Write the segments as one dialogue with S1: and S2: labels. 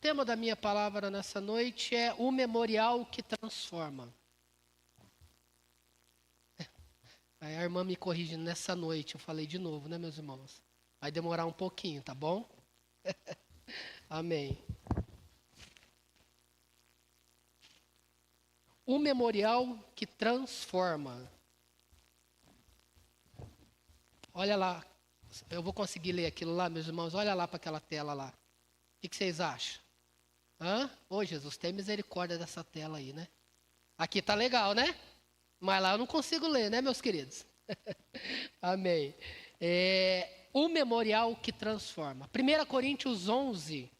S1: tema da minha palavra nessa noite é o memorial que transforma. Aí a irmã me corrige nessa noite, eu falei de novo, né, meus irmãos? Vai demorar um pouquinho, tá bom? Amém. O memorial que transforma. Olha lá, eu vou conseguir ler aquilo lá, meus irmãos. Olha lá para aquela tela lá. O que vocês acham? Ô Jesus, tem misericórdia dessa tela aí, né? Aqui tá legal, né? Mas lá eu não consigo ler, né, meus queridos? Amém. O memorial que transforma. 1 Coríntios 11,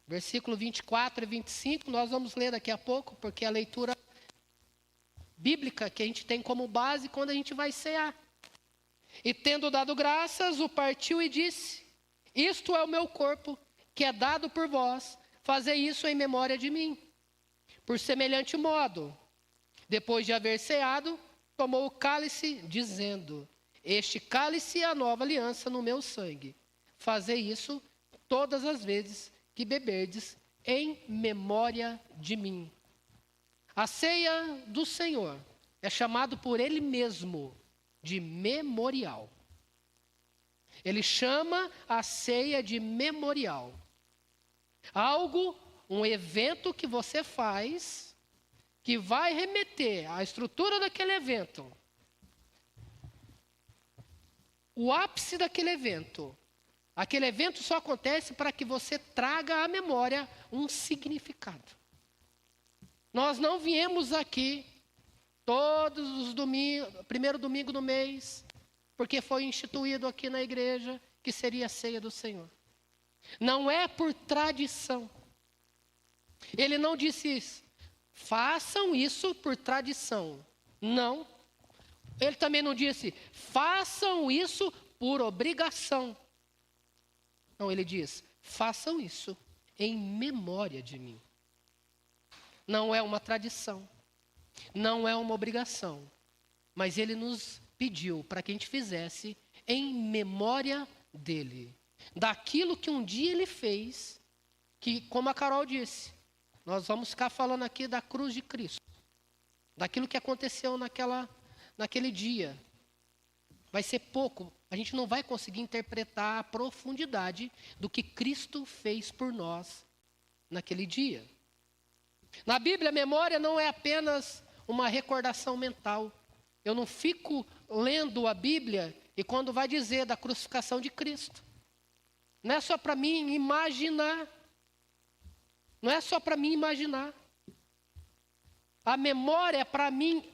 S1: versículo 24 e 25, nós vamos ler daqui a pouco, porque é a leitura bíblica que a gente tem como base quando a gente vai cear. E tendo dado graças, o partiu e disse: isto é o meu corpo, que é dado por vós, fazei isso em memória de mim. Por semelhante modo, depois de haver ceado, tomou o cálice, dizendo: este cálice é a nova aliança no meu sangue. Fazei isso todas as vezes que beberdes, em memória de mim. A ceia do Senhor é chamado por Ele mesmo de memorial. Ele chama a ceia de memorial. Algo, um evento que você faz, que vai remeter à estrutura daquele evento. O ápice daquele evento. Aquele evento só acontece para que você traga à memória um significado. Nós não viemos aqui todos os domingos, primeiro domingo do mês, porque foi instituído aqui na igreja que seria a ceia do Senhor. Não é por tradição. Ele não disse isso. Façam isso por tradição. Não. Ele também não disse, façam isso por obrigação. Não, ele diz, façam isso em memória de mim. Não é uma tradição, não é uma obrigação, mas ele nos pediu para que a gente fizesse em memória dele. Daquilo que um dia ele fez, que como a Carol disse, nós vamos ficar falando aqui da cruz de Cristo. Daquilo que aconteceu naquele dia. Vai ser pouco, a gente não vai conseguir interpretar a profundidade do que Cristo fez por nós naquele dia. Na Bíblia, a memória não é apenas uma recordação mental. Eu não fico lendo a Bíblia e quando vai dizer da crucificação de Cristo. Não é só para mim imaginar. Não é só para mim imaginar. A memória é para mim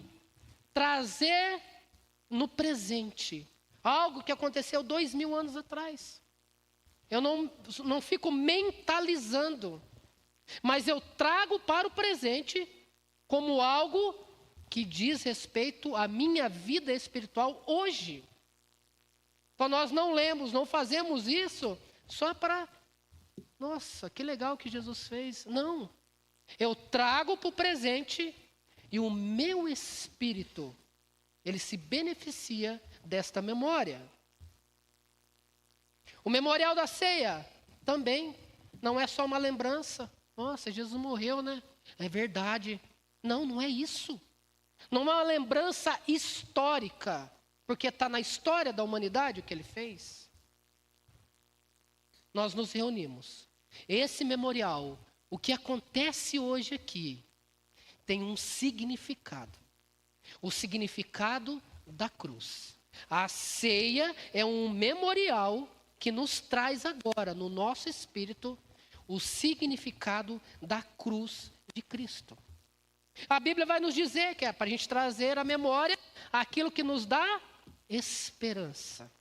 S1: trazer no presente algo que aconteceu 2000 anos atrás. Eu não fico mentalizando, mas eu trago para o presente como algo que diz respeito à minha vida espiritual hoje. Então nós não lemos, não fazemos isso só para, nossa, que legal que Jesus fez. Não, eu trago para o presente e o meu espírito, ele se beneficia desta memória. O memorial da ceia também não é só uma lembrança. Nossa, Jesus morreu, né? É verdade. Não, não é isso. Não é uma lembrança histórica, porque está na história da humanidade o que ele fez. Nós nos reunimos. Esse memorial, o que acontece hoje aqui, tem um significado. O significado da cruz. A ceia é um memorial que nos traz agora, no nosso espírito, o significado da cruz de Cristo. A Bíblia vai nos dizer que é para a gente trazer à memória aquilo que nos dá esperança.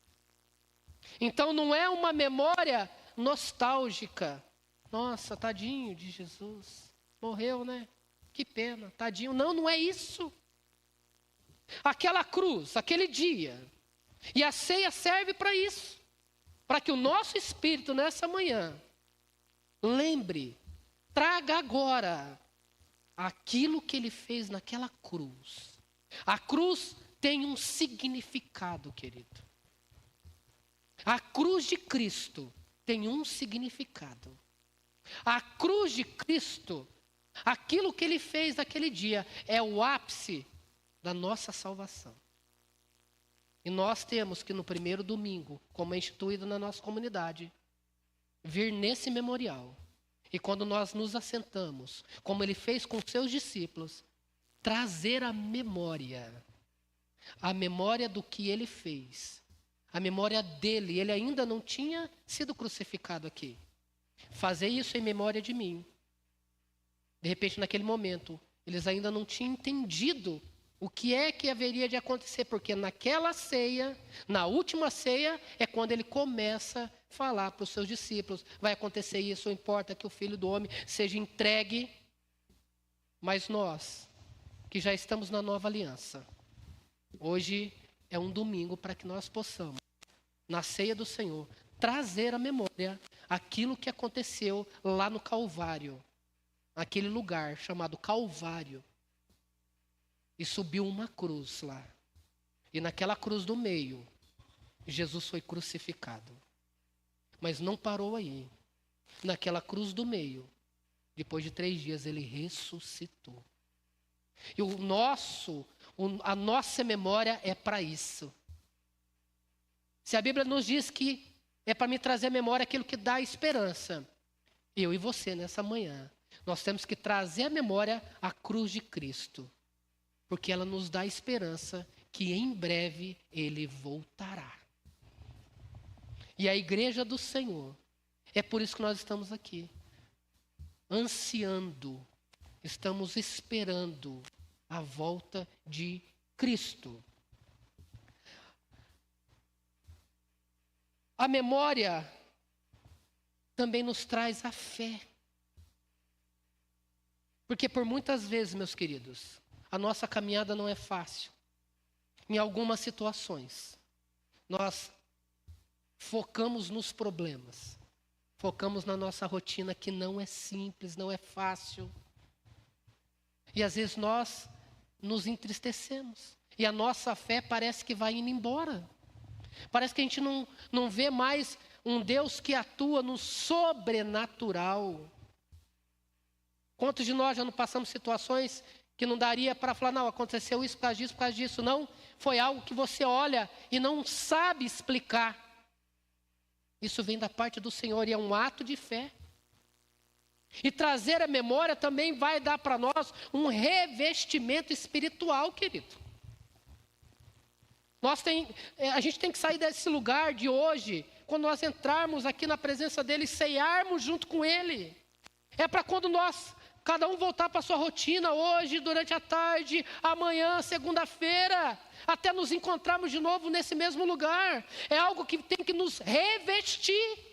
S1: Então não é uma memória nostálgica. Nossa, tadinho de Jesus. Morreu, né? Que pena, tadinho. Não, não é isso. Aquela cruz, aquele dia. E a ceia serve para isso. Para que o nosso espírito nessa manhã lembre, traga agora aquilo que ele fez naquela cruz. A cruz tem um significado, querido. A cruz de Cristo tem um significado. A cruz de Cristo, aquilo que ele fez naquele dia, é o ápice da nossa salvação. E nós temos que no primeiro domingo, como é instituído na nossa comunidade, vir nesse memorial. E quando nós nos assentamos, como ele fez com seus discípulos, trazer a memória do que ele fez, a memória dele. Ele ainda não tinha sido crucificado aqui. Fazer isso em memória de mim. De repente, naquele momento, eles ainda não tinham entendido o que é que haveria de acontecer, porque naquela ceia, na última ceia, é quando ele começa a falar para os seus discípulos: vai acontecer isso, não importa que o Filho do Homem seja entregue. Mas nós, que já estamos na nova aliança, hoje é um domingo para que nós possamos, na ceia do Senhor, trazer à memória aquilo que aconteceu lá no Calvário, aquele lugar chamado Calvário. E subiu uma cruz lá. E naquela cruz do meio, Jesus foi crucificado. Mas não parou aí. Naquela cruz do meio, depois de 3 dias, ele ressuscitou. E a nossa memória é para isso. Se a Bíblia nos diz que é para me trazer à memória aquilo que dá esperança, eu e você nessa manhã, nós temos que trazer à memória a cruz de Cristo. Porque ela nos dá esperança que em breve ele voltará. E a igreja do Senhor, é por isso que nós estamos aqui, ansiando, estamos esperando a volta de Cristo. A memória também nos traz a fé. Porque por muitas vezes, meus queridos, a nossa caminhada não é fácil. Em algumas situações, nós focamos nos problemas. Focamos na nossa rotina que não é simples, não é fácil. E às vezes nós nos entristecemos. E a nossa fé parece que vai indo embora. Parece que a gente não vê mais um Deus que atua no sobrenatural. Quantos de nós já não passamos situações que não daria para falar: não, aconteceu isso por causa disso. Não, foi algo que você olha e não sabe explicar. Isso vem da parte do Senhor e é um ato de fé. E trazer a memória também vai dar para nós um revestimento espiritual, querido. A gente tem que sair desse lugar de hoje, quando nós entrarmos aqui na presença dele e ceiarmos junto com ele. É para quando cada um voltar para a sua rotina hoje, durante a tarde, amanhã, segunda-feira, até nos encontrarmos de novo nesse mesmo lugar. É algo que tem que nos revestir.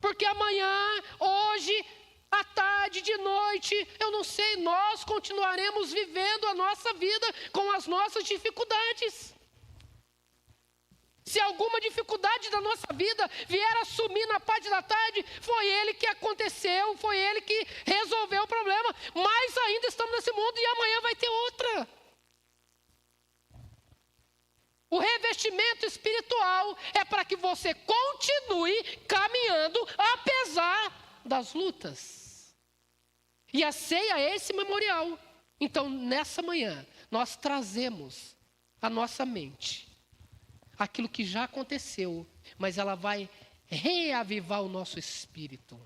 S1: Porque amanhã, hoje, à tarde, de noite, eu não sei, nós continuaremos vivendo a nossa vida com as nossas dificuldades. Se alguma dificuldade da nossa vida vier a sumir na parte da tarde, foi ele que aconteceu, foi ele que resolveu o problema. Mas ainda estamos nesse mundo e amanhã vai ter outra. O revestimento espiritual é para que você continue caminhando apesar das lutas. E a ceia é esse memorial. Então, nessa manhã, nós trazemos à nossa mente aquilo que já aconteceu, mas ela vai reavivar o nosso espírito.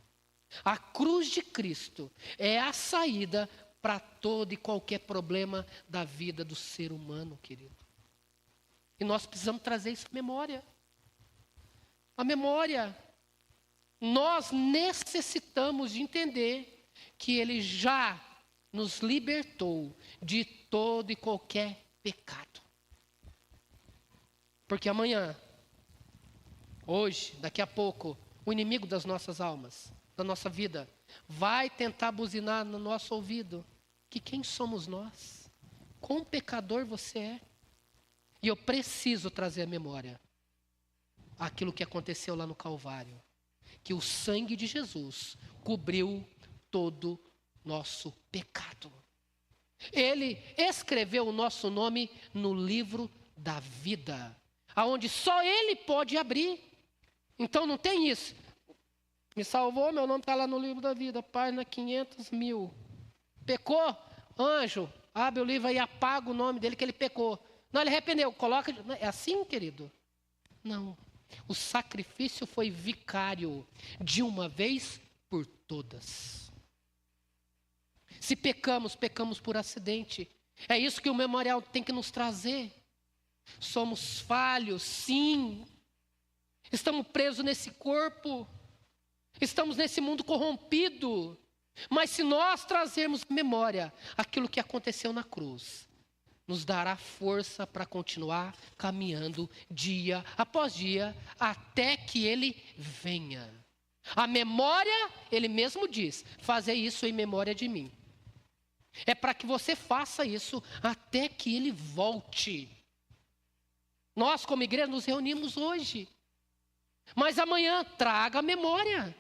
S1: A cruz de Cristo é a saída para todo e qualquer problema da vida do ser humano, querido. E nós precisamos trazer isso à memória. A memória. Nós necessitamos de entender que ele já nos libertou de todo e qualquer pecado. Porque amanhã, hoje, daqui a pouco, o inimigo das nossas almas, da nossa vida, vai tentar buzinar no nosso ouvido que quem somos nós? Quão pecador você é? E eu preciso trazer à memória aquilo que aconteceu lá no Calvário. Que o sangue de Jesus cobriu todo nosso pecado. Ele escreveu o nosso nome no livro da vida, aonde só ele pode abrir. Então não tem isso. Me salvou, meu nome está lá no livro da vida, página 500.000. Pecou? Anjo, abre o livro aí e apaga o nome dele que ele pecou. Não, ele arrependeu, coloca... É assim, querido? Não. O sacrifício foi vicário, de uma vez por todas. Se pecamos, pecamos por acidente. É isso que o memorial tem que nos trazer. Somos falhos, sim. Estamos presos nesse corpo. Estamos nesse mundo corrompido. Mas se nós trazermos à memória aquilo que aconteceu na cruz, nos dará força para continuar caminhando dia após dia, até que Ele venha. A memória, Ele mesmo diz, fazer isso em memória de mim. É para que você faça isso até que Ele volte. Nós, como igreja, nos reunimos hoje. Mas amanhã, traga a memória.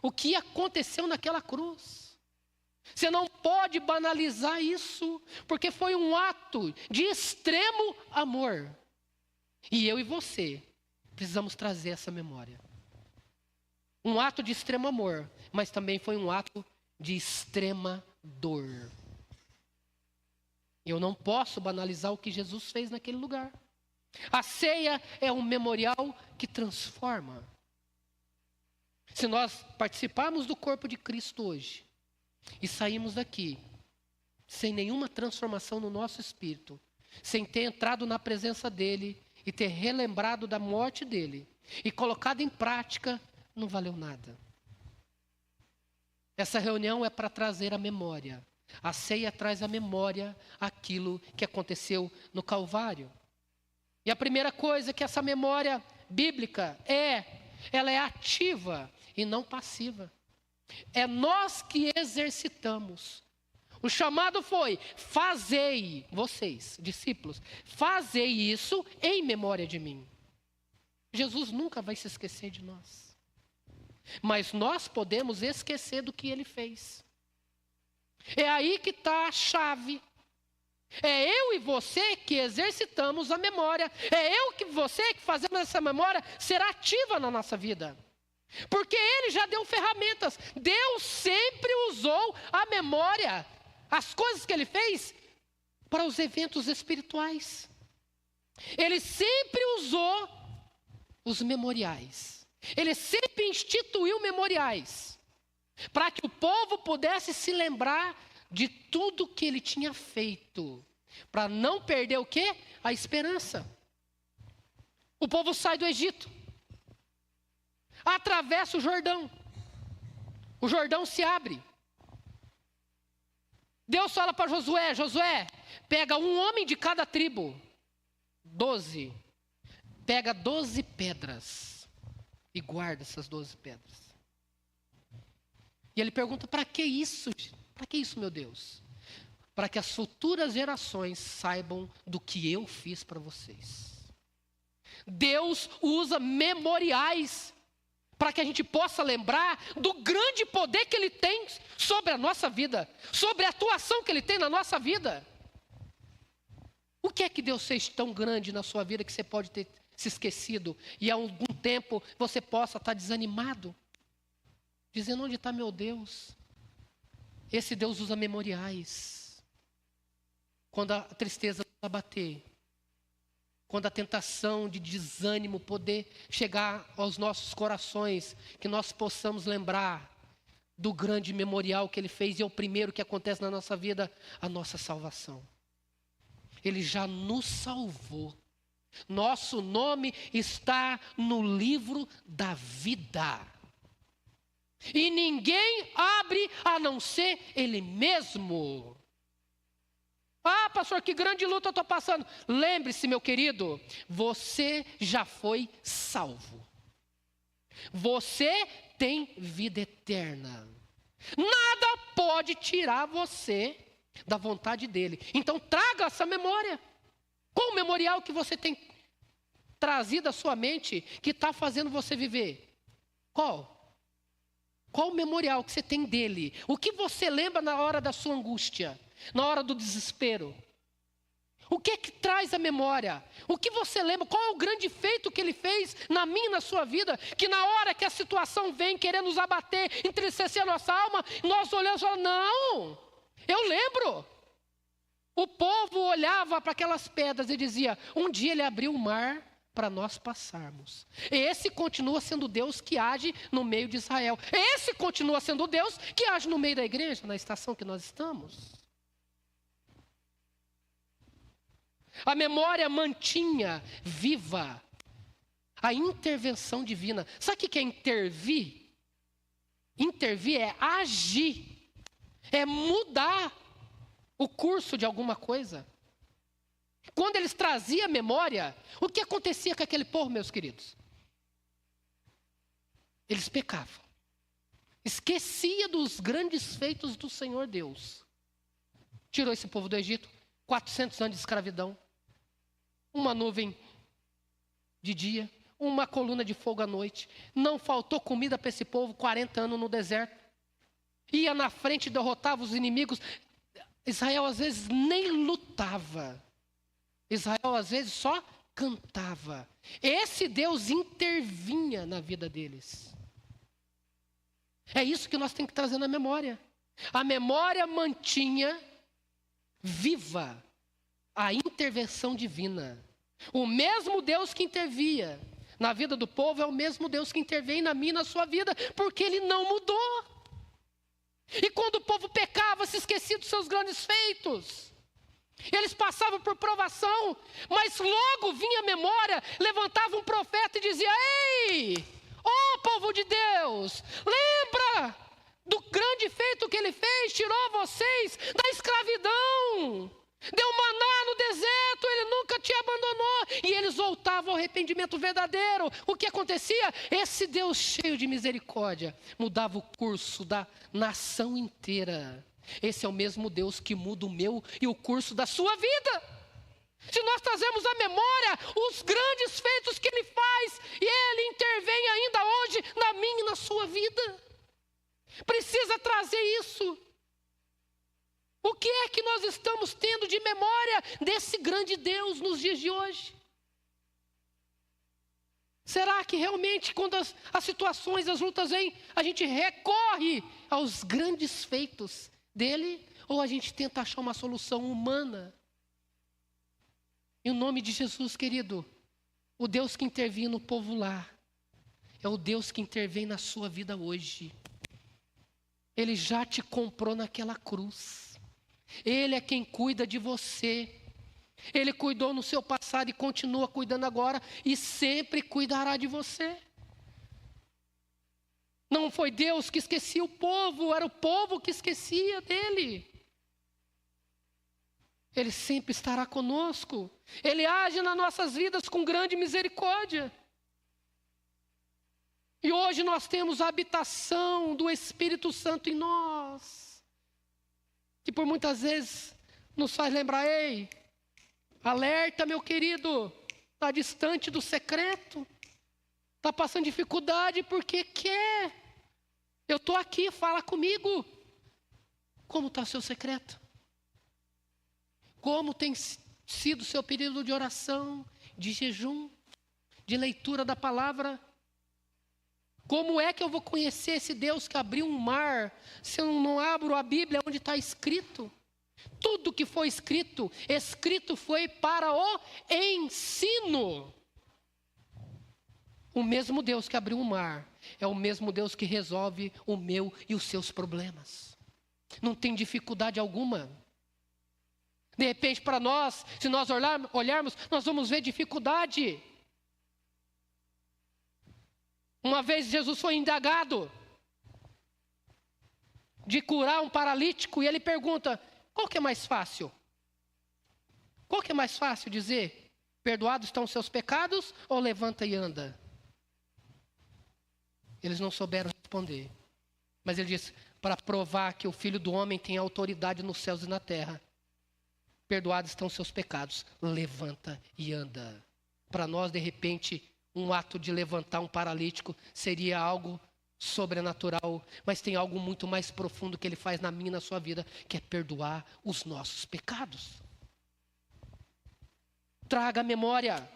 S1: O que aconteceu naquela cruz. Você não pode banalizar isso, porque foi um ato de extremo amor. E eu e você precisamos trazer essa memória. Um ato de extremo amor, mas também foi um ato de extrema dor. Eu não posso banalizar o que Jesus fez naquele lugar. A ceia é um memorial que transforma. Se nós participarmos do corpo de Cristo hoje e sairmos daqui sem nenhuma transformação no nosso espírito, sem ter entrado na presença dele e ter relembrado da morte dele e colocado em prática, não valeu nada. Essa reunião é para trazer a memória. A ceia traz à memória aquilo que aconteceu no Calvário. E a primeira coisa que essa memória bíblica ela é ativa e não passiva. É nós que exercitamos. O chamado foi: fazei, vocês, discípulos, fazei isso em memória de mim. Jesus nunca vai se esquecer de nós. Mas nós podemos esquecer do que ele fez. É aí que está a chave. É eu e você que exercitamos a memória. É eu e você que fazemos essa memória ser ativa na nossa vida. Porque ele já deu ferramentas. Deus sempre usou a memória, as coisas que ele fez, para os eventos espirituais. Ele sempre usou os memoriais. Ele sempre instituiu memoriais, para que o povo pudesse se lembrar de tudo que ele tinha feito, para não perder o quê? A esperança. O povo sai do Egito, atravessa o Jordão se abre. Deus fala para Josué: Josué, pega um homem de cada tribo, 12, pega 12 pedras e guarda essas 12 pedras. E ele pergunta: para que isso? Para que isso, meu Deus? Para que as futuras gerações saibam do que eu fiz para vocês. Deus usa memoriais para que a gente possa lembrar do grande poder que ele tem sobre a nossa vida, sobre a atuação que ele tem na nossa vida. O que é que Deus fez tão grande na sua vida que você pode ter se esquecido e há algum tempo você possa estar desanimado, dizendo: onde está meu Deus? Esse Deus usa memoriais. Quando a tristeza abater, quando a tentação de desânimo poder chegar aos nossos corações, que nós possamos lembrar do grande memorial que ele fez, e é o primeiro que acontece na nossa vida, a nossa salvação. Ele já nos salvou. Nosso nome está no livro da vida. E ninguém abre a não ser ele mesmo. Ah, pastor, que grande luta eu estou passando. Lembre-se, meu querido, você já foi salvo. Você tem vida eterna. Nada pode tirar você da vontade dele. Então traga essa memória. Qual o memorial que você tem trazido à sua mente que está fazendo você viver? Qual? Qual o memorial que você tem dele? O que você lembra na hora da sua angústia? Na hora do desespero? O que é que traz a memória? O que você lembra? Qual é o grande feito que ele fez na minha e na sua vida? Que na hora que a situação vem querendo nos abater, entristecer a nossa alma, nós olhamos e falamos, não, eu lembro. O povo olhava para aquelas pedras e dizia, um dia ele abriu o mar para nós passarmos. Esse continua sendo o Deus que age no meio de Israel. Esse continua sendo o Deus que age no meio da igreja, na estação que nós estamos. A memória mantinha viva a intervenção divina. Sabe o que é intervir? Intervir é agir, é mudar o curso de alguma coisa. Quando eles traziam a memória, o que acontecia com aquele povo, meus queridos? Eles pecavam. Esquecia dos grandes feitos do Senhor Deus. Tirou esse povo do Egito, 400 anos de escravidão. Uma nuvem de dia, uma coluna de fogo à noite. Não faltou comida para esse povo, 40 anos no deserto. Ia na frente e derrotava os inimigos. Israel às vezes nem lutava. Israel às vezes só cantava. Esse Deus intervinha na vida deles. É isso que nós temos que trazer na memória. A memória mantinha viva a intervenção divina. O mesmo Deus que intervia na vida do povo é o mesmo Deus que intervém na minha e na sua vida, porque Ele não mudou. E quando o povo pecava, se esquecia dos seus grandes feitos. Eles passavam por provação, mas logo vinha a memória, levantava um profeta e dizia, ei, ó povo de Deus, lembra do grande feito que Ele fez, tirou vocês da escravidão. Deu maná no deserto, Ele nunca te abandonou. E eles voltavam ao arrependimento verdadeiro. O que acontecia? Esse Deus cheio de misericórdia mudava o curso da nação inteira. Esse é o mesmo Deus que muda o meu e o curso da sua vida. Se nós trazemos à memória os grandes feitos que Ele faz, e Ele intervém ainda hoje na minha e na sua vida. Precisa trazer isso. O que é que nós estamos tendo de memória desse grande Deus nos dias de hoje? Será que realmente quando as situações, as lutas vêm, a gente recorre aos grandes feitos dele? Ou a gente tenta achar uma solução humana? Em nome de Jesus, querido, o Deus que intervém no povo lá, é o Deus que intervém na sua vida hoje. Ele já te comprou naquela cruz. Ele é quem cuida de você. Ele cuidou no seu passado e continua cuidando agora e sempre cuidará de você. Não foi Deus que esquecia o povo, era o povo que esquecia dele. Ele sempre estará conosco. Ele age nas nossas vidas com grande misericórdia. E hoje nós temos a habitação do Espírito Santo em nós, que por muitas vezes nos faz lembrar, ei, alerta meu querido, está distante do secreto, está passando dificuldade porque quer. Eu estou aqui, fala comigo. Como está o seu secreto? Como tem sido o seu período de oração, de jejum, de leitura da palavra? Como é que eu vou conhecer esse Deus que abriu um mar, se eu não abro a Bíblia onde está escrito? Tudo que foi escrito foi para o ensino. O mesmo Deus que abriu o mar, é o mesmo Deus que resolve o meu e os seus problemas. Não tem dificuldade alguma. De repente para nós, se nós olharmos, nós vamos ver dificuldade. Uma vez Jesus foi indagado de curar um paralítico e ele pergunta, qual que é mais fácil? Qual que é mais fácil dizer? Perdoados estão os seus pecados ou levanta e anda? Eles não souberam responder. Mas ele disse, para provar que o Filho do Homem tem autoridade nos céus e na terra. Perdoados estão os seus pecados, levanta e anda. Para nós, de repente, um ato de levantar um paralítico seria algo sobrenatural, mas tem algo muito mais profundo que Ele faz na minha e na sua vida, que é perdoar os nossos pecados. traga a memória.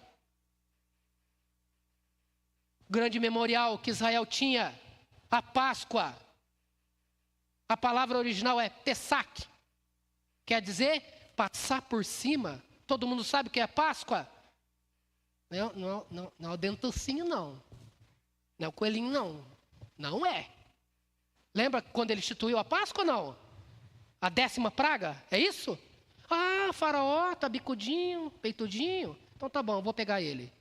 S1: O grande memorial que Israel tinha, a Páscoa. A palavra original é Pessac. Quer dizer, passar por cima. Todo mundo sabe o que é Páscoa? Não é o dentucinho, não. Não é o coelhinho, não. Não é. Lembra quando ele instituiu a Páscoa ou não? A 10ª praga, é isso? Ah, faraó, tá bicudinho, peitudinho. Então tá bom, vou pegar ele.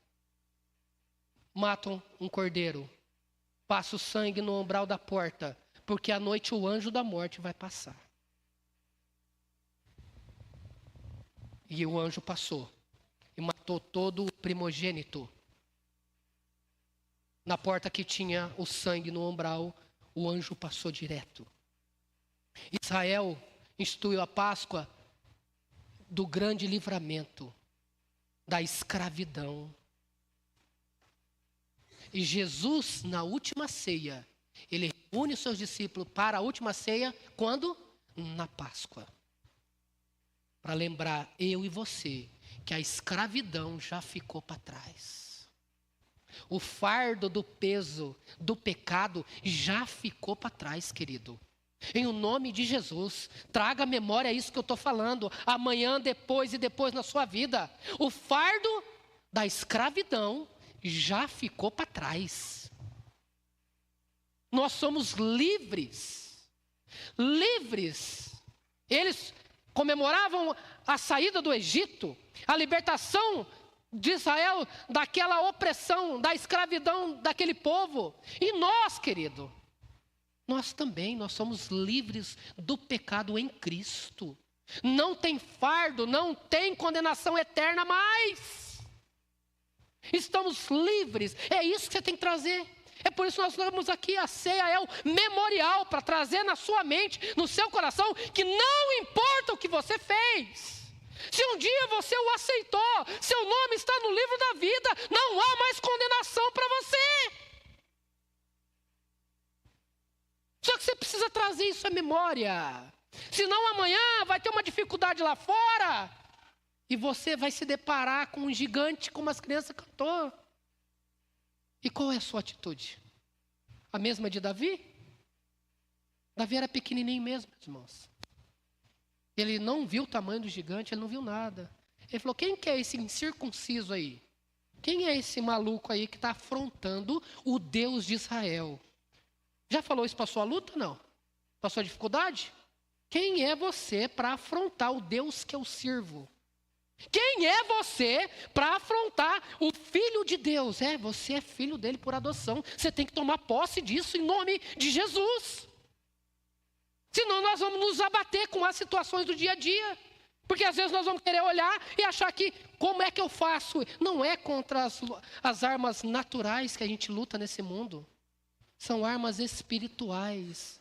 S1: Matam um cordeiro. Passa o sangue no umbral da porta. Porque à noite o anjo da morte vai passar. E o anjo passou. E matou todo o primogênito. Na porta que tinha o sangue no umbral, o anjo passou direto. Israel instituiu a Páscoa do grande livramento, da escravidão. E Jesus, na última ceia, ele reúne os seus discípulos para a última ceia, quando? Na Páscoa. Para lembrar eu e você que a escravidão já ficou para trás. O fardo do peso do pecado já ficou para trás, querido. Em o nome de Jesus, traga à memória isso que eu estou falando, amanhã, depois e depois na sua vida. O fardo da escravidão já ficou para trás. Nós somos livres. Livres. Eles comemoravam a saída do Egito, a libertação de Israel daquela opressão, da escravidão daquele povo. E nós, querido, nós também, nós somos livres do pecado em Cristo. Não tem fardo, não tem condenação eterna mais. Estamos livres, é isso que você tem que trazer. É por isso que nós estamos aqui, a ceia é o memorial para trazer na sua mente, no seu coração, que não importa o que você fez. Se um dia você o aceitou, seu nome está no livro da vida, não há mais condenação para você. Só que você precisa trazer isso à memória. Senão amanhã vai ter uma dificuldade lá fora e você vai se deparar com um gigante como as crianças cantou. E qual é a sua atitude? A mesma de Davi? Davi era pequenininho mesmo, meus irmãos. Ele não viu o tamanho do gigante, ele não viu nada. Ele falou, quem que é esse incircunciso aí? Quem é esse maluco aí que está afrontando o Deus de Israel? Já falou isso para a sua luta, não? Para a sua dificuldade? Quem é você para afrontar o Deus que eu sirvo? Quem é você para afrontar o Filho de Deus? Você é filho dele por adoção. Você tem que tomar posse disso em nome de Jesus. Senão nós vamos nos abater com as situações do dia a dia. Porque às vezes nós vamos querer olhar e achar que, como é que eu faço? Não é contra as armas naturais que a gente luta nesse mundo. São armas espirituais.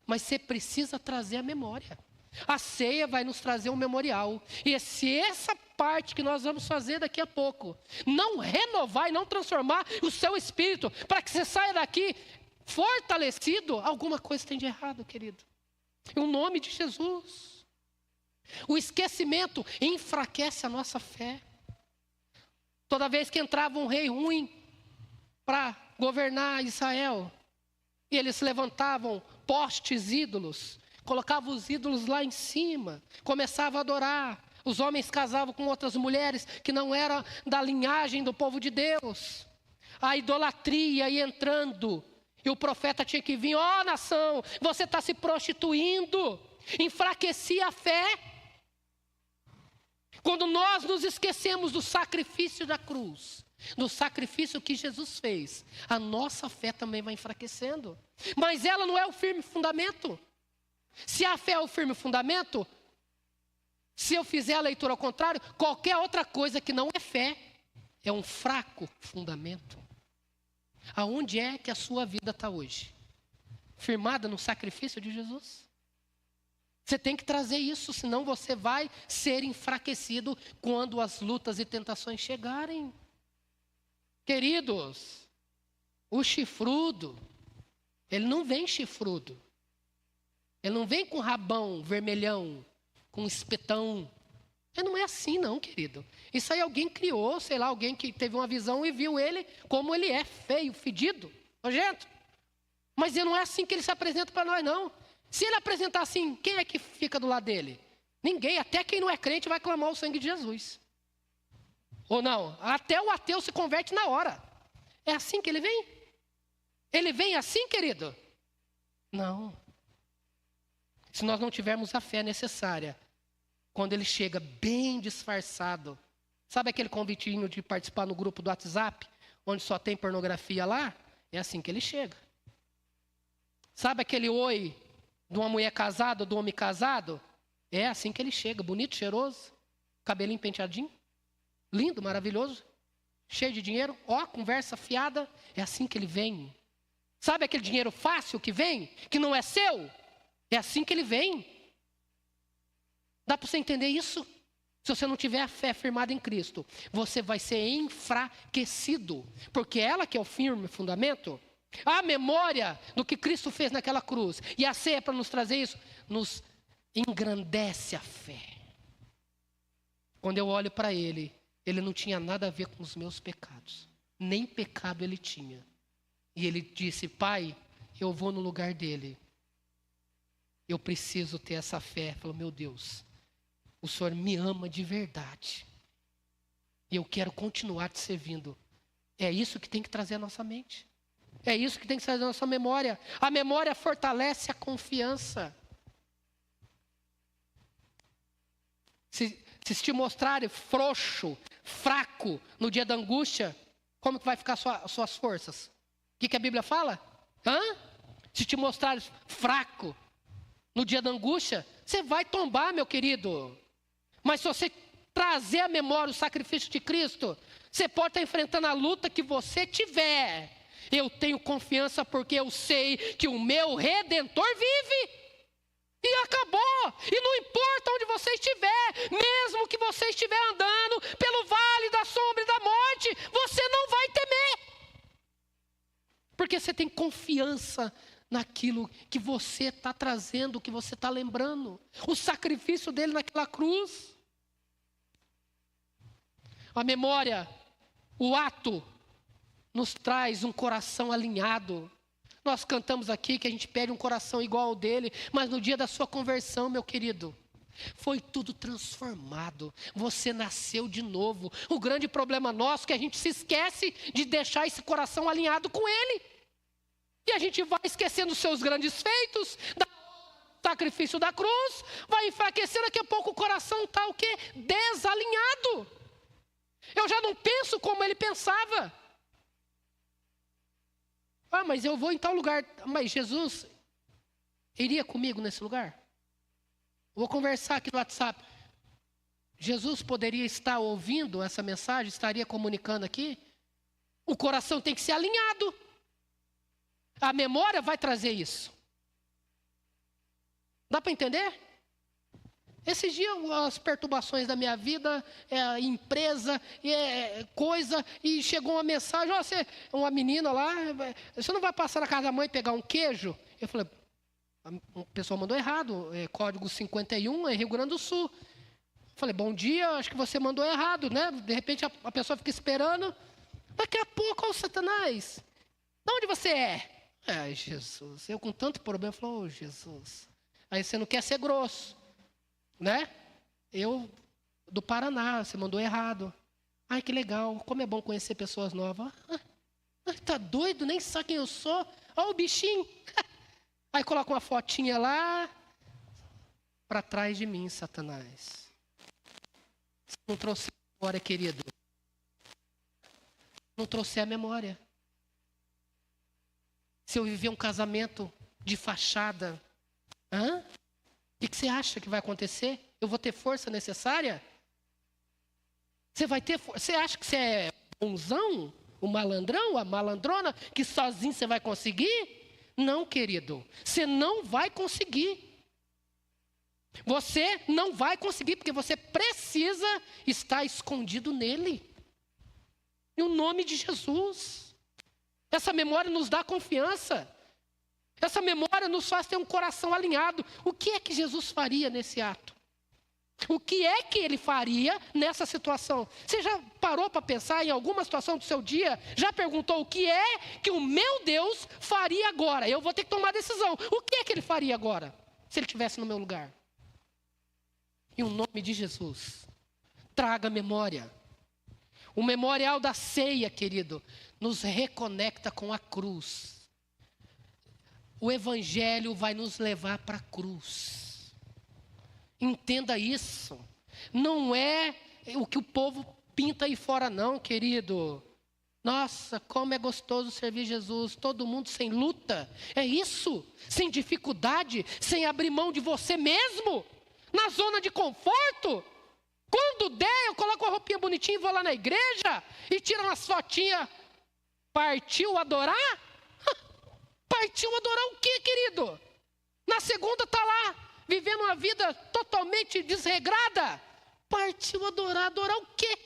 S1: Mas você precisa trazer a memória. A ceia vai nos trazer um memorial. E se essa parte que nós vamos fazer daqui a pouco não renovar e não transformar o seu espírito para que você saia daqui fortalecido, alguma coisa tem de errado, querido. Em nome de Jesus. O esquecimento enfraquece a nossa fé. Toda vez que entrava um rei ruim para governar Israel, e eles levantavam postes ídolos, colocavam os ídolos lá em cima, começavam a adorar. Os homens casavam com outras mulheres que não eram da linhagem do povo de Deus. A idolatria ia entrando. E o profeta tinha que vir, ó nação, você está se prostituindo. Enfraquecia a fé. Quando nós nos esquecemos do sacrifício da cruz, do sacrifício que Jesus fez, a nossa fé também vai enfraquecendo. Mas ela não é o firme fundamento. Se a fé é o firme fundamento, se eu fizer a leitura ao contrário, qualquer outra coisa que não é fé, é um fraco fundamento. Aonde é que a sua vida está hoje? Firmada no sacrifício de Jesus? Você tem que trazer isso, senão você vai ser enfraquecido quando as lutas e tentações chegarem. Queridos, o chifrudo, ele não vem chifrudo. Ele não vem com rabão vermelhão, com espetão. Mas não é assim não, querido. Isso aí alguém criou, sei lá, alguém que teve uma visão e viu ele como ele é, feio, fedido, nojento. Mas não é assim que ele se apresenta para nós, não. Se ele apresentar assim, quem é que fica do lado dele? Ninguém, até quem não é crente vai clamar o sangue de Jesus. Ou não? Até o ateu se converte na hora. É assim que ele vem? Ele vem assim, querido? Não. Se nós não tivermos a fé necessária, quando ele chega bem disfarçado, sabe aquele convitinho de participar no grupo do WhatsApp, onde só tem pornografia lá? É assim que ele chega. Sabe aquele oi de uma mulher casada, do homem casado? É assim que ele chega, bonito, cheiroso, cabelinho penteadinho, lindo, maravilhoso, cheio de dinheiro, ó, conversa fiada, é assim que ele vem. Sabe aquele dinheiro fácil que vem, que não é seu? É assim que ele vem. Dá para você entender isso? Se você não tiver a fé firmada em Cristo, você vai ser enfraquecido, porque ela que é o firme fundamento, a memória do que Cristo fez naquela cruz, e a ceia para nos trazer isso, nos engrandece a fé. Quando eu olho para ele, ele não tinha nada a ver com os meus pecados, nem pecado ele tinha. E ele disse: Pai, eu vou no lugar dele. Eu preciso ter essa fé. Falou: meu Deus, o Senhor me ama de verdade. E eu quero continuar te servindo. É isso que tem que trazer a nossa mente. É isso que tem que trazer a nossa memória. A memória fortalece a confiança. Se te mostrarem frouxo, fraco no dia da angústia, como que vai ficar suas forças? O que a Bíblia fala? Se te mostrar fraco no dia da angústia, você vai tombar, meu querido. Mas se você trazer à memória o sacrifício de Cristo, você pode estar enfrentando a luta que você tiver. Eu tenho confiança porque eu sei que o meu Redentor vive. E acabou. E não importa onde você estiver, mesmo que você estiver andando pelo vale da sombra e da morte, você não vai temer. Porque você tem confiança naquilo que você está trazendo, que você está lembrando. O sacrifício dele naquela cruz. A memória, o ato, nos traz um coração alinhado. Nós cantamos aqui que a gente pede um coração igual ao dele, mas no dia da sua conversão, meu querido, foi tudo transformado. Você nasceu de novo. O grande problema nosso é que a gente se esquece de deixar esse coração alinhado com ele. E a gente vai esquecendo os seus grandes feitos, do sacrifício da cruz, vai enfraquecendo, daqui a pouco o coração está o quê? Desalinhado. Eu já não penso como ele pensava. Mas eu vou em tal lugar. Mas Jesus iria comigo nesse lugar? Vou conversar aqui no WhatsApp. Jesus poderia estar ouvindo essa mensagem, estaria comunicando aqui? O coração tem que ser alinhado. A memória vai trazer isso. Dá para entender? Esses dias, as perturbações da minha vida, empresa, coisa, e chegou uma mensagem: uma menina lá, você não vai passar na casa da mãe e pegar um queijo? Eu falei: a pessoa mandou errado, código 51, é Rio Grande do Sul. Eu falei: bom dia, acho que você mandou errado, né? De repente a pessoa fica esperando. Daqui a pouco, ó, Satanás, de onde você é? Ai, Jesus, eu com tanto problema, eu falo: Jesus, aí você não quer ser grosso, né? Eu, do Paraná, você mandou errado. Ai, que legal, como é bom conhecer pessoas novas. Tá doido, nem sabe quem eu sou. Ó o bichinho. Aí coloca uma fotinha lá, para trás de mim, Satanás. Você não trouxe a memória, querido. Não trouxe a memória. Se eu viver um casamento de fachada, o que você acha que vai acontecer? Eu vou ter força necessária? Você acha que você é bonzão? O malandrão, a malandrona, que sozinho você vai conseguir? Não, querido. Você não vai conseguir. Você não vai conseguir, porque você precisa estar escondido nele. Em nome de Jesus. Essa memória nos dá confiança. Essa memória nos faz ter um coração alinhado. O que é que Jesus faria nesse ato? O que é que ele faria nessa situação? Você já parou para pensar em alguma situação do seu dia? Já perguntou o que é que o meu Deus faria agora? Eu vou ter que tomar decisão. O que é que ele faria agora, se ele estivesse no meu lugar? Em o nome de Jesus, traga memória. O memorial da ceia, querido, nos reconecta com a cruz. O evangelho vai nos levar para a cruz. Entenda isso. Não é o que o povo pinta aí fora não, querido. Nossa, como é gostoso servir Jesus. Todo mundo sem luta. É isso. Sem dificuldade. Sem abrir mão de você mesmo. Na zona de conforto. Quando der, eu coloco a roupinha bonitinha e vou lá na igreja. E tiro umas fotinhas. Partiu adorar? Partiu adorar o quê, querido? Na segunda está lá, vivendo uma vida totalmente desregrada. Partiu adorar o quê?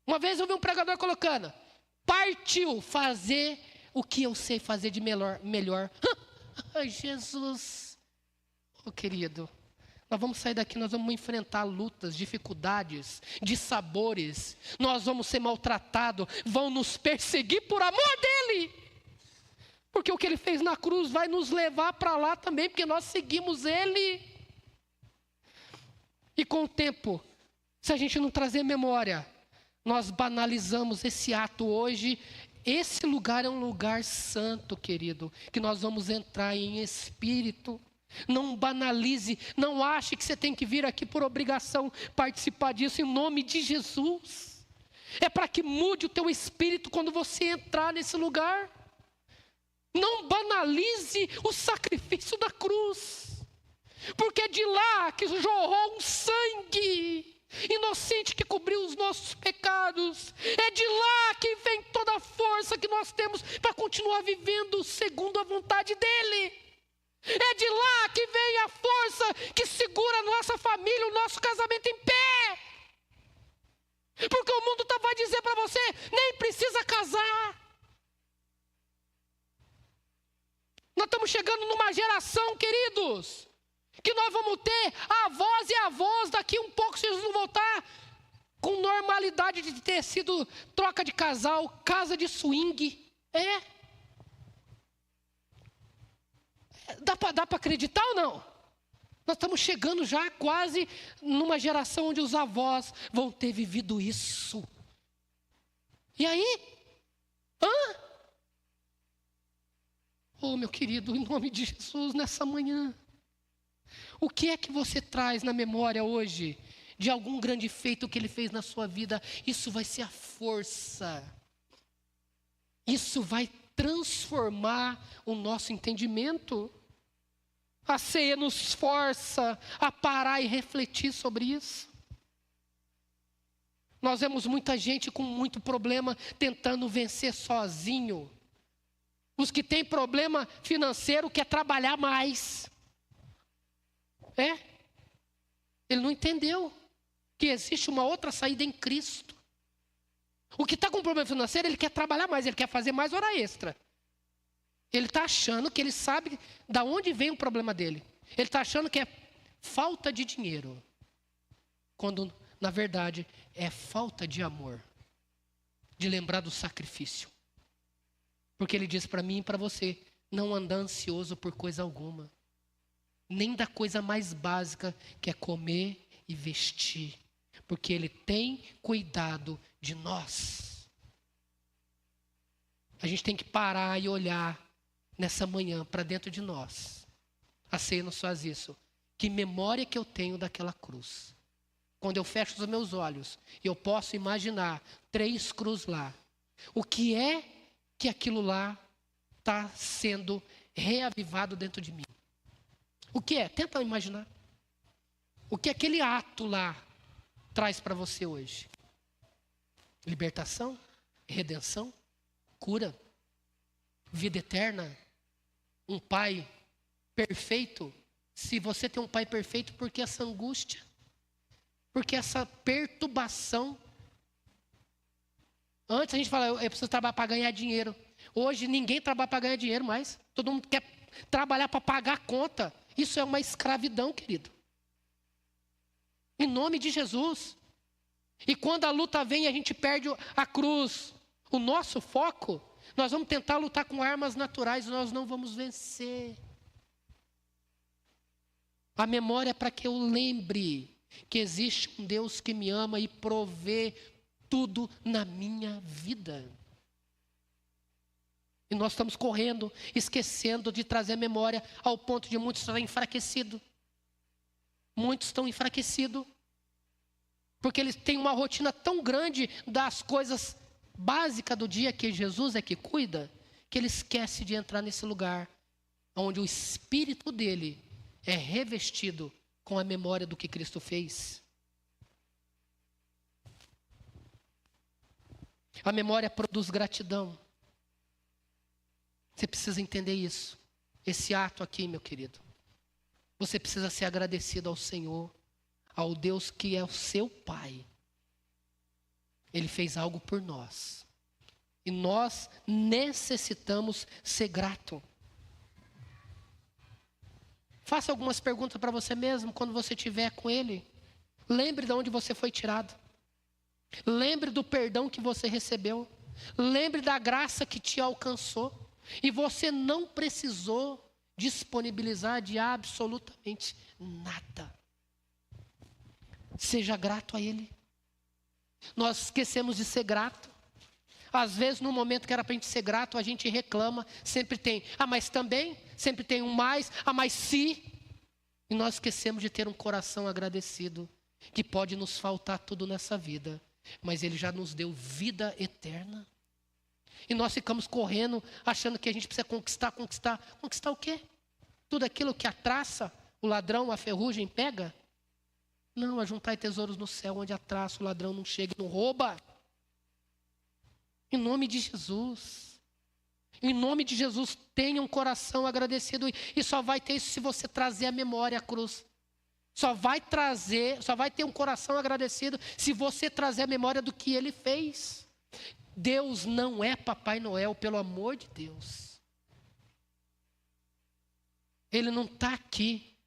S1: Uma vez eu vi um pregador colocando: partiu fazer o que eu sei fazer de melhor. Ai, Jesus. Oh, querido, nós vamos sair daqui, nós vamos enfrentar lutas, dificuldades, dissabores. Nós vamos ser maltratados, vão nos perseguir por amor dele. Porque o que ele fez na cruz vai nos levar para lá também, porque nós seguimos ele. E com o tempo, se a gente não trazer memória, nós banalizamos esse ato hoje. Esse lugar é um lugar santo, querido, que nós vamos entrar em espírito. Não banalize, não ache que você tem que vir aqui por obrigação participar disso, em nome de Jesus. É para que mude o teu espírito quando você entrar nesse lugar. Não banalize o sacrifício da cruz, porque é de lá que jorrou um sangue inocente que cobriu os nossos pecados. É de lá que vem toda a força que nós temos para continuar vivendo segundo a vontade dele. É de lá que vem a força que segura a nossa família, o nosso casamento em pé. Porque o mundo vai dizer para você: nem precisa casar. Nós estamos chegando numa geração, queridos, que nós vamos ter avós e avós daqui um pouco, se eles não voltar com normalidade de ter sido troca de casal, casa de swing. Dá para acreditar ou não? Nós estamos chegando já quase numa geração onde os avós vão ter vivido isso. E aí? Oh, meu querido, em nome de Jesus, nessa manhã, o que é que você traz na memória hoje de algum grande feito que ele fez na sua vida? Isso vai ser a força. Isso vai transformar o nosso entendimento. A ceia nos força a parar e refletir sobre isso. Nós vemos muita gente com muito problema tentando vencer sozinho. Os que têm problema financeiro quer trabalhar mais. Ele não entendeu que existe uma outra saída em Cristo. O que está com problema financeiro, ele quer trabalhar mais, ele quer fazer mais hora extra. Ele está achando que ele sabe de onde vem o problema dele. Ele está achando que é falta de dinheiro. Quando, na verdade, é falta de amor. De lembrar do sacrifício. Porque ele diz para mim e para você: não andar ansioso por coisa alguma. Nem da coisa mais básica, que é comer e vestir. Porque ele tem cuidado de nós. A gente tem que parar e olhar nessa manhã para dentro de nós. A ceia nos faz isso. Que memória que eu tenho daquela cruz. Quando eu fecho os meus olhos, eu posso imaginar 3 cruzes lá. O que é que aquilo lá está sendo reavivado dentro de mim? O que é? Tenta imaginar. O que aquele ato lá traz para você hoje? Libertação? Redenção? Cura? Vida eterna? Um pai perfeito? Se você tem um pai perfeito, por que essa angústia? Por que essa perturbação? Antes a gente falava: eu preciso trabalhar para ganhar dinheiro. Hoje ninguém trabalha para ganhar dinheiro mais. Todo mundo quer trabalhar para pagar a conta. Isso é uma escravidão, querido. Em nome de Jesus. E quando a luta vem e a gente perde a cruz, o nosso foco, nós vamos tentar lutar com armas naturais e nós não vamos vencer. A memória é para que eu lembre que existe um Deus que me ama e provê tudo na minha vida. E nós estamos correndo, esquecendo de trazer a memória ao ponto de muitos estarem enfraquecidos. Muitos estão enfraquecidos. Porque eles têm uma rotina tão grande das coisas básicas do dia que Jesus é que cuida, que ele esquece de entrar nesse lugar onde o espírito dele é revestido com a memória do que Cristo fez. A memória produz gratidão. Você precisa entender isso. Esse ato aqui, meu querido. Você precisa ser agradecido ao Senhor, ao Deus que é o seu Pai. Ele fez algo por nós. E nós necessitamos ser grato. Faça algumas perguntas para você mesmo quando você estiver com Ele. Lembre de onde você foi tirado. Lembre do perdão que você recebeu. Lembre da graça que te alcançou. E você não precisou disponibilizar de absolutamente nada. Seja grato a Ele. Nós esquecemos de ser grato. Às vezes, no momento que era para a gente ser grato, a gente reclama. Sempre tem, mas também. Sempre tem um mais, mas se. E nós esquecemos de ter um coração agradecido. Que pode nos faltar tudo nessa vida. Mas Ele já nos deu vida eterna. E nós ficamos correndo, achando que a gente precisa conquistar. Conquistar o quê? Tudo aquilo que a traça, o ladrão, a ferrugem pega? Não, ajuntai tesouros no céu, onde a traça, o ladrão não chega e não rouba. Em nome de Jesus. Em nome de Jesus, tenha um coração agradecido. E só vai ter isso se você trazer a memória à cruz. Só vai ter um coração agradecido se você trazer a memória do que Ele fez. Deus não é Papai Noel, pelo amor de Deus. Ele não está aqui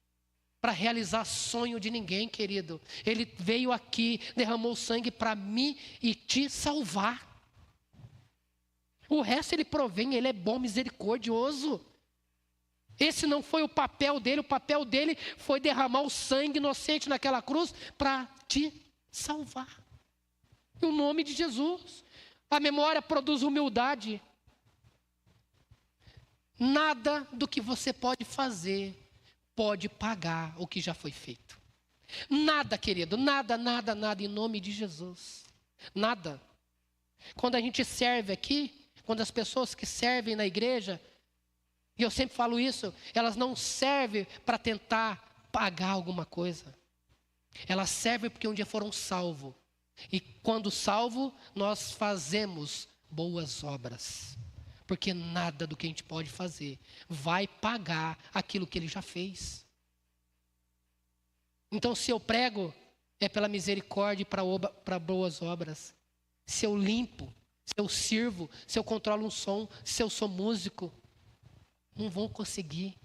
S1: para realizar sonho de ninguém, querido. Ele veio aqui, derramou sangue para mim e te salvar. O resto Ele provém, Ele é bom, misericordioso. Esse não foi o papel dele foi derramar o sangue inocente naquela cruz para te salvar. Em nome de Jesus. A memória produz humildade. Nada do que você pode fazer pode pagar o que já foi feito. Nada, querido, nada, em nome de Jesus. Nada. Quando a gente serve aqui, quando as pessoas que servem na igreja, e eu sempre falo isso, elas não servem para tentar pagar alguma coisa. Elas servem porque um dia foram salvos. E quando salvo, nós fazemos boas obras. Porque nada do que a gente pode fazer vai pagar aquilo que Ele já fez. Então, se eu prego, é pela misericórdia e para boas obras. Se eu limpo, se eu sirvo, se eu controlo um som, se eu sou músico, não vão conseguir.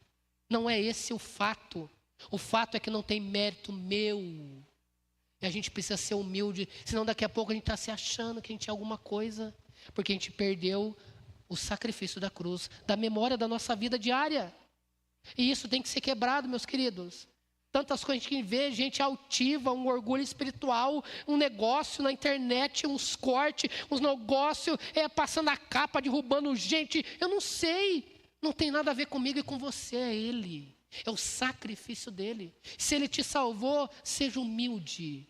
S1: Não é esse o fato. O fato é que não tem mérito meu. E a gente precisa ser humilde, senão daqui a pouco a gente está se achando que a gente é alguma coisa, porque a gente perdeu o sacrifício da cruz, da memória da nossa vida diária. E isso tem que ser quebrado, meus queridos. Tantas coisas que a gente vê, gente altiva, um orgulho espiritual, um negócio na internet, uns cortes, uns negócios, passando a capa, derrubando gente. Eu não sei, não tem nada a ver comigo e com você, é Ele. É o sacrifício dele. Se Ele te salvou, seja humilde.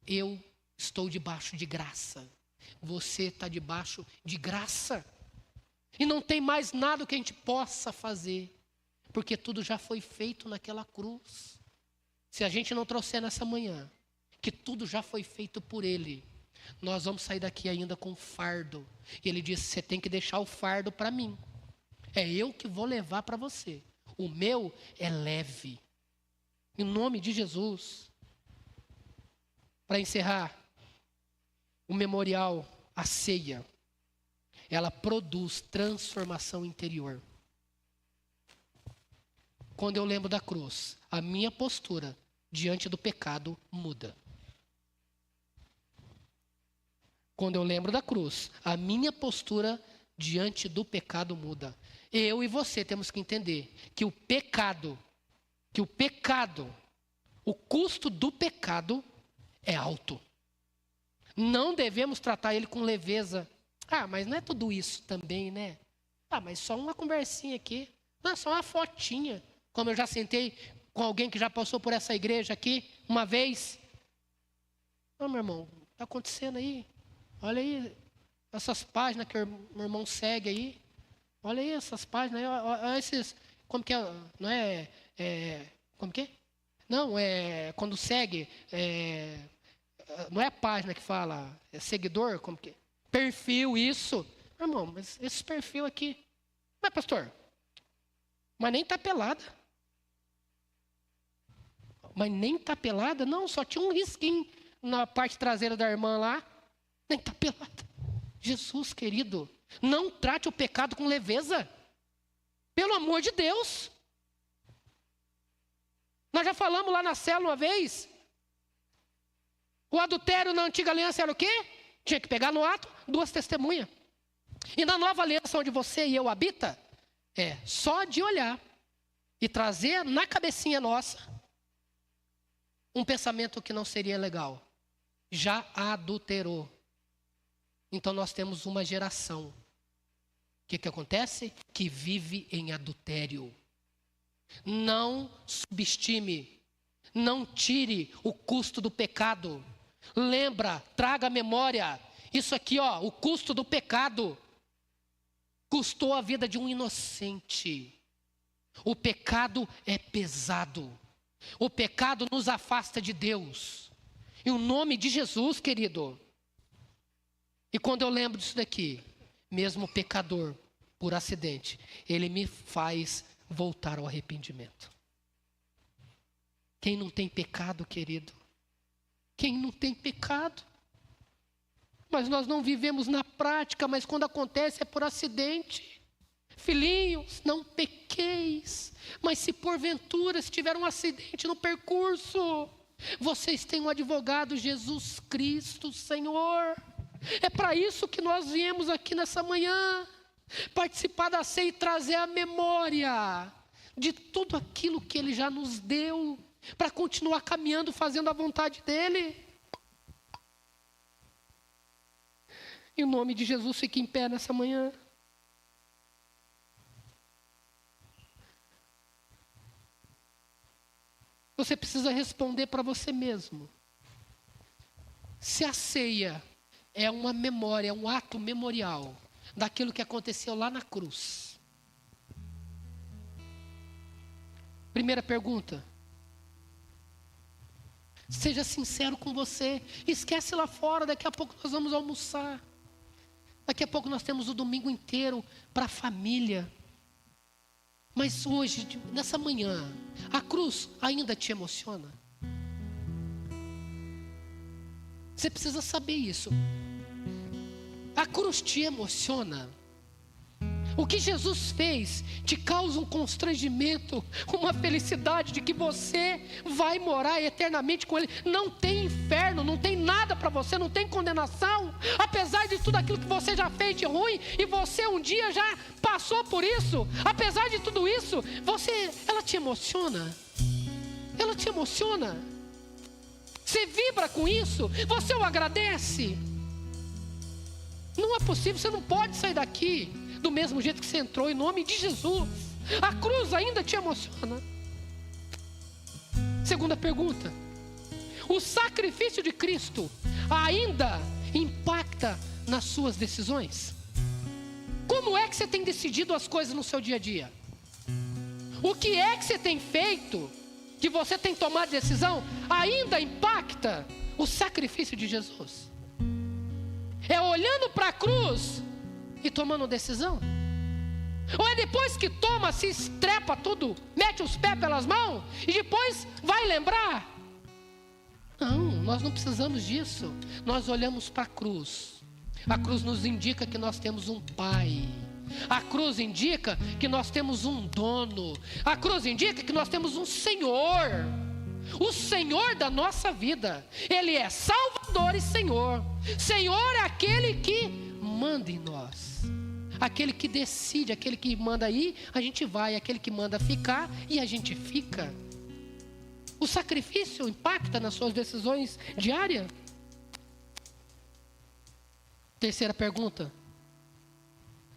S1: Eu estou debaixo de graça. Você está debaixo de graça. E não tem mais nada que a gente possa fazer. Porque tudo já foi feito naquela cruz. Se a gente não trouxer nessa manhã, que tudo já foi feito por Ele, nós vamos sair daqui ainda com fardo. E Ele disse, você tem que deixar o fardo para mim. É eu que vou levar para você. O meu é leve. Em nome de Jesus. Para encerrar, o memorial, a ceia, ela produz transformação interior. quando eu lembro da cruz, a minha postura diante do pecado muda. Quando eu lembro da cruz, a minha postura diante do pecado muda. Eu e você temos que entender que o custo do pecado é alto. Não devemos tratar ele com leveza. Mas não é tudo isso também, né? Mas só uma conversinha aqui. Não, só uma fotinha. Como eu já sentei com alguém que já passou por essa igreja aqui uma vez. Não, meu irmão, o que está acontecendo aí? Olha aí essas páginas que o meu irmão segue aí. Olha aí essas páginas aí. Olha esses, como que é? Não é? Como que é? Não, quando segue, não é a página que fala, é seguidor, como que é? Perfil, isso. Irmão, mas esse perfil aqui, não é, pastor? Mas nem está pelada. Mas nem está pelada? Não, só tinha um risquinho na parte traseira da irmã lá. Nem está pelada. Jesus, querido, não trate o pecado com leveza. Pelo amor de Deus. Nós já falamos lá na célula uma vez. O adultério na antiga aliança era o quê? Tinha que pegar no ato 2 testemunhas. E na nova aliança onde você e eu habita, só de olhar e trazer na cabecinha nossa um pensamento que não seria legal. Já adulterou. Então nós temos uma geração. O que acontece? Que vive em adultério. Não subestime, não tire o custo do pecado. Lembra, traga a memória. Isso aqui, o custo do pecado custou a vida de um inocente. O pecado é pesado. O pecado nos afasta de Deus. Em o nome de Jesus, querido. E quando eu lembro disso daqui, mesmo pecador, por acidente, ele me faz voltar ao arrependimento. Quem não tem pecado, querido? Quem não tem pecado? Mas nós não vivemos na prática, mas quando acontece é por acidente. Filhinhos, não pequeis, mas se porventura se tiver um acidente no percurso, vocês têm um advogado, Jesus Cristo, Senhor. É para isso que nós viemos aqui nessa manhã, participar da ceia e trazer a memória de tudo aquilo que Ele já nos deu, para continuar caminhando, fazendo a vontade dEle. Em nome de Jesus, fique em pé nessa manhã. Você precisa responder para você mesmo. Se a ceia é uma memória, é um ato memorial daquilo que aconteceu lá na cruz. Primeira pergunta. Seja sincero com você. Esquece lá fora, daqui a pouco nós vamos almoçar. Daqui a pouco nós temos o domingo inteiro para a família. Mas hoje, nessa manhã, a cruz ainda te emociona? Você precisa saber isso. A cruz te emociona? O que Jesus fez te causa um constrangimento, uma felicidade de que você vai morar eternamente com Ele. Não tem inferno, não tem nada para você, não tem condenação. Apesar de tudo aquilo que você já fez de ruim, e você um dia já passou por isso. Apesar de tudo isso, ela te emociona. Ela te emociona. Você vibra com isso, você o agradece. Não é possível, você não pode sair daqui do mesmo jeito que você entrou, em nome de Jesus. A cruz ainda te emociona? Segunda pergunta. O sacrifício de Cristo ainda impacta nas suas decisões? Como é que você tem decidido as coisas no seu dia a dia? O que é que você tem feito, que você tem tomado decisão, ainda impacta o sacrifício de Jesus? É olhando para a cruz e tomando decisão? Ou é depois que toma, se estrepa tudo, mete os pés pelas mãos e depois vai lembrar? Não, nós não precisamos disso. Nós olhamos para a cruz. A cruz nos indica que nós temos um Pai. A cruz indica que nós temos um dono. A cruz indica que nós temos um Senhor. O Senhor da nossa vida. Ele é Salvador e Senhor. Senhor é aquele que manda em nós. Aquele que decide, aquele que manda ir, a gente vai. Aquele que manda ficar e a gente fica. O sacrifício impacta nas suas decisões diárias? Terceira pergunta.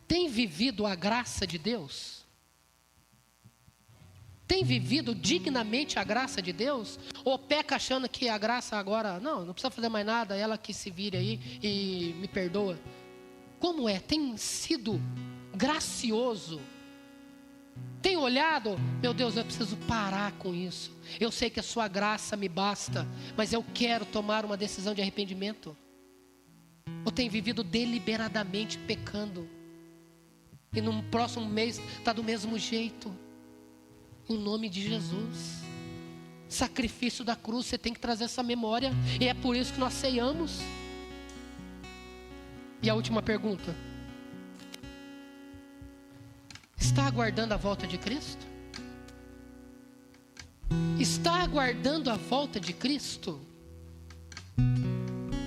S1: Tem vivido a graça de Deus? Tem vivido dignamente a graça de Deus? Ou peca achando que a graça agora, não precisa fazer mais nada, ela que se vire aí e me perdoa? Como é? Tem sido gracioso? Tem olhado, meu Deus, eu preciso parar com isso. Eu sei que a sua graça me basta, mas eu quero tomar uma decisão de arrependimento. Ou tem vivido deliberadamente pecando? E no próximo mês está do mesmo jeito. Em nome de Jesus. Sacrifício da cruz, você tem que trazer essa memória. E é por isso que nós ceiamos. E a última pergunta. Está aguardando a volta de Cristo? Está aguardando a volta de Cristo?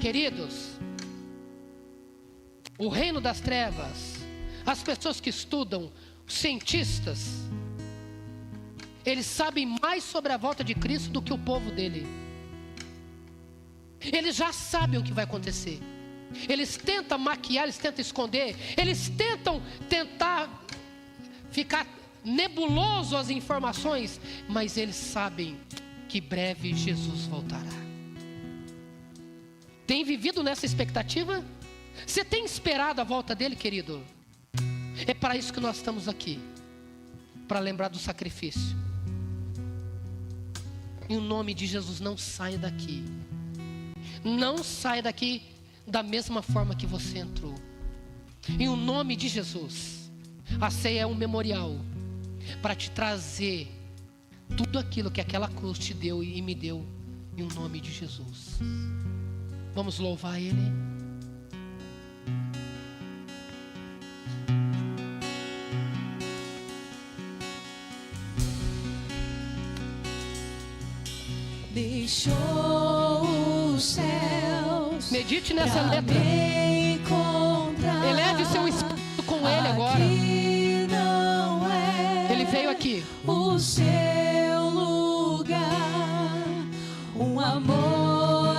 S1: Queridos, o reino das trevas, as pessoas que estudam, os cientistas, eles sabem mais sobre a volta de Cristo do que o povo dele. Eles já sabem o que vai acontecer. Eles tentam maquiar, eles tentam esconder, eles tentar ficar nebuloso as informações, mas eles sabem que breve Jesus voltará. Tem vivido nessa expectativa? Você tem esperado a volta dele, querido? É para isso que nós estamos aqui, para lembrar do sacrifício. Em nome de Jesus, não saia daqui. Não saia daqui da mesma forma que você entrou. Em nome de Jesus, a ceia é um memorial para te trazer tudo aquilo que aquela cruz te deu e me deu. Em nome de Jesus. Vamos louvar Ele.
S2: Deixou os céus.
S1: Medite nessa letra. Eleve seu espírito com Ele agora.
S2: Não é
S1: Ele veio aqui.
S2: O seu lugar, um amor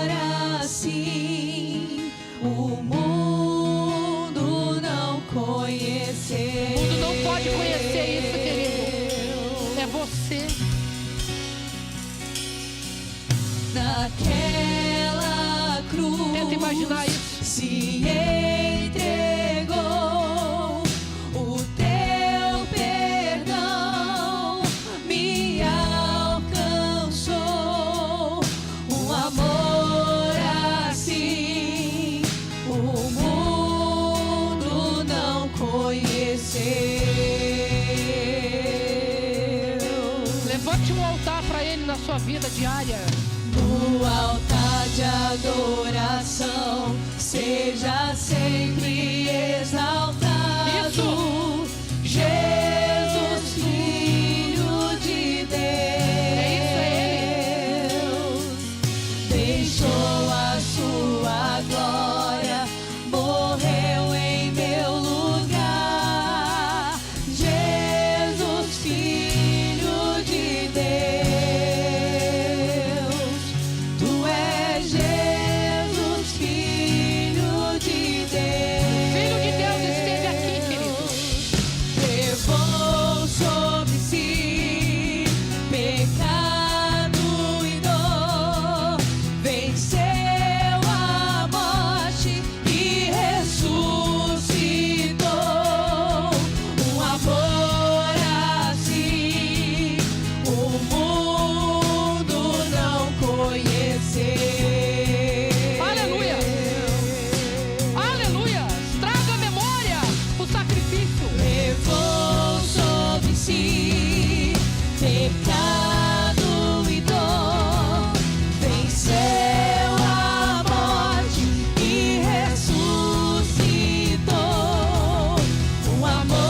S2: assim, o mundo não conheceu.
S1: O mundo não pode conhecer isso, querido. É você.
S2: Naquela cruz,
S1: Tenta imaginar isso.
S2: se entregou, o teu perdão me alcançou. Um amor assim, o mundo não conheceu.
S1: Levante um altar para Ele na sua vida diária.
S2: No altar de adoração, seja sempre exaltado.
S1: Isso.
S2: Jesus, Filho de Deus, deixou a sua glória, morreu em meu lugar. Jesus, Filho de Deus. Amor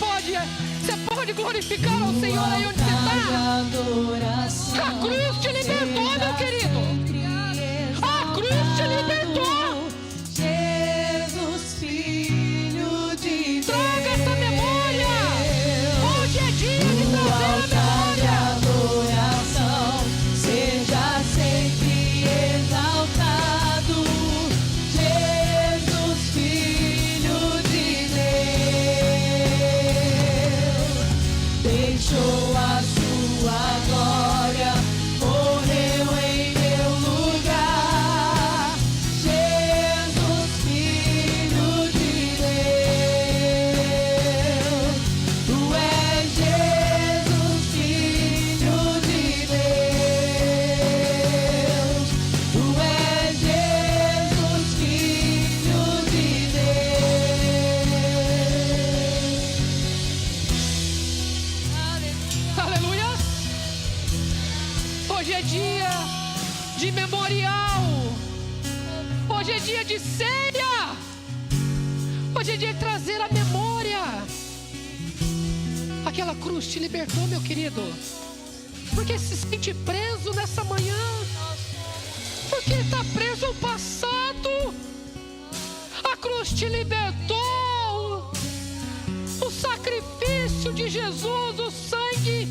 S1: Você pode glorificar ao Senhor aí onde você está. A cruz te libertou, meu querido. A cruz te libertou.
S2: Jesus, Filho de Deus.
S1: Traga essa memória. Hoje é dia de
S2: O
S1: trazer a
S2: altar de
S1: memória.
S2: adoração seja sempre exaltado. Jesus, Filho de Deus, deixou a sua glória, morreu em meu lugar. Jesus, Filho de Deus, tu és Jesus, Filho de Deus, tu és Jesus, Filho de Deus.
S1: Aleluia. Hoje é dia de memorial. Hoje é dia de ceia. Hoje é dia de trazer a memória. Aquela cruz te libertou, meu querido. Porque se sente preso nessa manhã. Porque está preso ao passado. A cruz te libertou. O sacrifício de Jesus, o sangue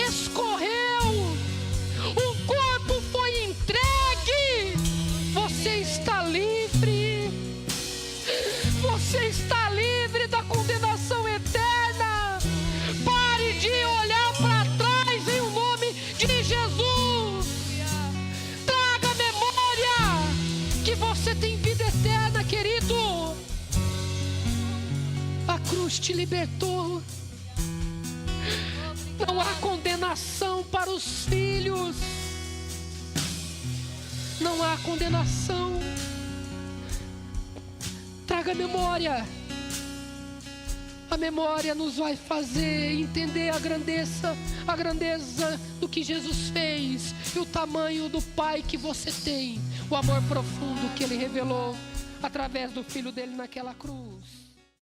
S1: escorreu. O corpo foi entregue. Você está livre. Você está livre da condenação eterna. Pare de olhar para trás em o nome de Jesus. Traga a memória que você tem vida eterna, querido. A cruz te libertou. Não há condenação para os filhos. Não há condenação. Traga a memória. A memória nos vai fazer entender a grandeza do que Jesus fez e o tamanho do Pai que você tem, o amor profundo que Ele revelou através do Filho dele naquela cruz.